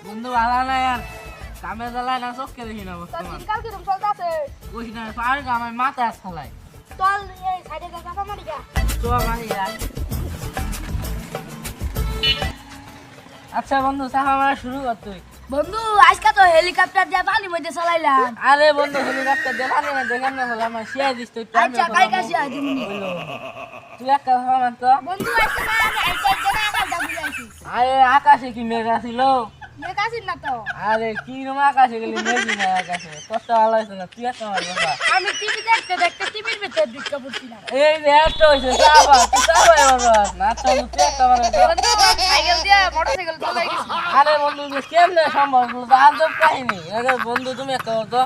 বন্ধু ভালো না यार কামে জ্বালায় না চোখকে দেখি না বর্তমান দিনকাল কি রকম চলতেছে কইস না পার আমার মাথা ছালাই চল এই সাইডে যা কাপা মারি গা তো মারি যা আচ্ছা বন্ধু সাফা মারা শুরু কর তুই বন্ধু আজকে তো হেলিকপ্টার দিয়ে পানি মধ্যে চালাইলাম আরে বন্ধু হেলিকপ্টার দেখানি না দেখান না হলো আমার শিয়া দিস তুই আচ্ছা কাই কাছে আদিন তুই একটা সামান তো বন্ধু আজকে না আইতে না আকাশ দাবি যাইছি আরে আকাশে কি মেঘ আসিল মে কাছিস না তো আরে কি রকম আকাশে গেলি মেঘই না আকাশে কষ্ট ভালো হয়েছে না তুই একটা মার বাবা আমি টিভি দেখতে দেখতে টিভির ভিতর ঢুকে পড়ছিলাম এই যে একটা হয়েছে সাফা তুই সাফা এবার না তো তুই একটা মার বন্ধু সাইকেল দিয়ে মোটরসাইকেল চালাই গেছি আরে বন্ধু কেমনে সম্ভব আজব কাহিনী আরে বন্ধু তুমি একটা তো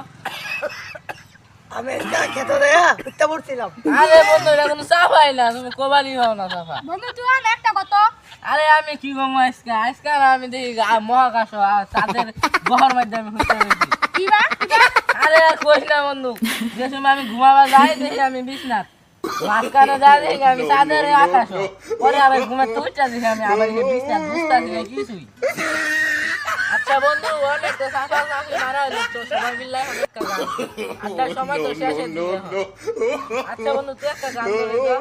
আমি এটা খেতে রে উঠতে পড়ছিলাম আরে বন্ধু এটা কোনো সাফাই না তুমি কবারই হও না সাফা বন্ধু তুই আর একটা কত আরে আমি কি গম আজকে আমি দেখি মহাকাশ তাদের গহর মধ্যে আমি ঘুরতে গেছি কি বা আরে আর কইস না বন্ধু যে সময় আমি ঘুমাবার যাই দেখি আমি বিছনাথ মাঝখানে যাই দেখি আমি চাঁদের আকাশ পরে আবার ঘুমাতে উঠা দেখি আমি আবার বিছনাথ বুঝতে দিলে কিছুই আচ্ছা বন্ধু অনেক তো সাফা সাফি মারা হলো তো সবাই মিলে একটা গান আড্ডার সময় তো শেষে দিলে আচ্ছা বন্ধু তুই একটা গান বলে তো